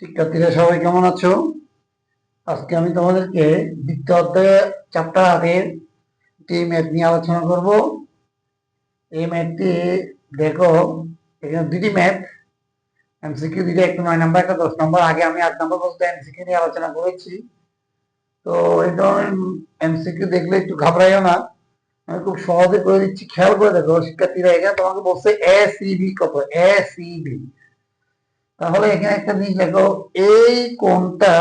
শিক্ষার্থীরা সবাই কেমন আছো? আজকে আমি তোমাদেরকে দ্বিতীয় অধ্যায়ে চ্যাপ্টার 8 টি ম্যাথ নিয়ে আলোচনা করব। এই ম্যাথটি দেখো, এখানে দুটি ম্যাথ এমসিকিউ দুটো, একটা 9 নম্বর, একটা 10 নম্বর। আগে আমি 8 নম্বর পর্যন্ত এমসিকিউ নিয়ে আলোচনা করেছি। তো এই ধরনের এমসিকিউ দেখলে একটু ঘাবড়াইও না, আমি খুব সহজে করে দিচ্ছি। খেয়াল করে দেখো শিক্ষার্থীরা, এখানে তোমাকে বলছে এ সি বি কত, এ সি বি। তাহলে এখানে একটা জিনিস দেখো, এই কোণটা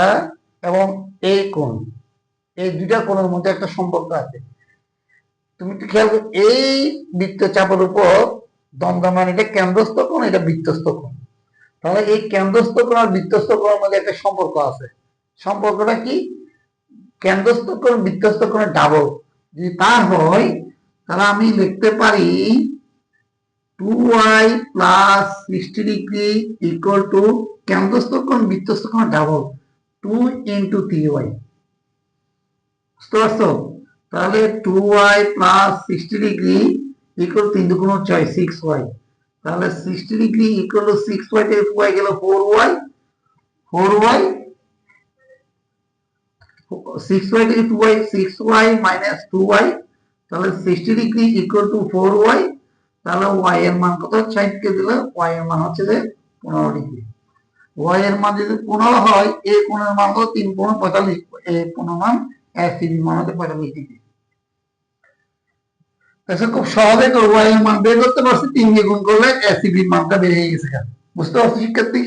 এবং এই কোণ, এই দুইটা কোণের মধ্যে একটা সম্পর্ক আছে। তুমি একটু খেয়াল করো, এই বৃত্তচাপের উপর দমদমান, এটা কেন্দ্রস্থ কোণ, এটা বৃত্তস্থ কোণ। তাহলে এই কেন্দ্রস্থ কোণ আর বৃত্তস্থ কোণের মধ্যে একটা সম্পর্ক আছে। সম্পর্কটা কি? কেন্দ্রস্থ কোণ বৃত্তস্থ কোণের ডাবল। যদি তা হয় তাহলে আমি লিখতে পারি 2y plus 60 degree equal to কেন্দ্রস্থ কোণ বৃত্তস্থ কোণ ডাবল 2 ইন্টু 3y। বুঝতে পারছো? তাহলে 2y প্লাস 60 ডিগ্রি ইকুয়াল 3 দুগুণ 6, 6y। তাহলে 60 ডিগ্রি ইকুয়াল টু 6y থেকে 2y গেল 4y, 4y 6y থেকে 2y, 6y মাইনাস 2y। তাহলে 60 ডিগ্রি ইকুয়াল টু 4y। তাহলে y এর মান কত? 60 কে দিলে y এর মান হচ্ছে যে 15 ডিগ্রি। y এর মান যদি 15 হয়, এই কোণের মান হলো 3 কোণ 45, এই কোণের মান এসিবি মান হচ্ছে 45 ডিগ্রি। খুব সহজে তো y এর মান বের করতে পারছি, 3 দিয়ে গুণ করলে এসিবি মানটা বের হয়ে গেছে। বুঝতে পারছো শিক্ষার্থী?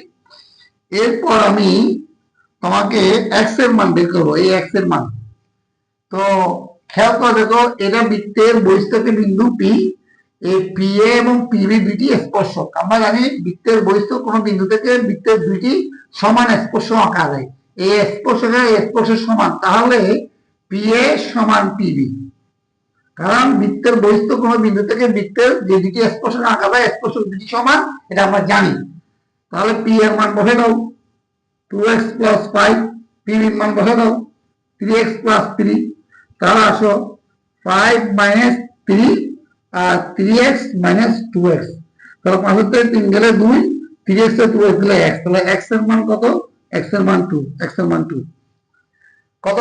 এরপর আমি তোমাকে x এর মান বের করবো, এই x এর মান। তো খেয়াল করে দেখো, এটা বৃত্তের বহিঃস্থকে বিন্দু পি। এই পি এ এবং পিবি দুইটি স্পর্শক। আমরা জানি বৃত্তের বহিঃস্থ কোনো বিন্দু থেকে বৃত্তের দুইটি সমান স্পর্শ আঁকা যায়। এই স্পর্শকের স্পর্শের সমান, তাহলে পি এ সমান পিবি। কারণ বৃত্তের বহিঃস্থ কোনো বিন্দু থেকে বৃত্তের যে দুটি স্পর্শক আঁকা যায়, স্পর্শক দুটি সমান, এটা আমরা জানি। তাহলে পি এর মান বসে দাও 2x প্লাস 5, পিবির মান বসে দাও 3x প্লাস 3। তাহলে আসো 5 মাইনাস 3 আর 3x মাইনাস 2x। তাহলে 5 থেকে 3 গেলে 2, 3x এর 2x দিলে x। তাহলে x এর মান কত? x এর মান 2, x এর মান 2 কত?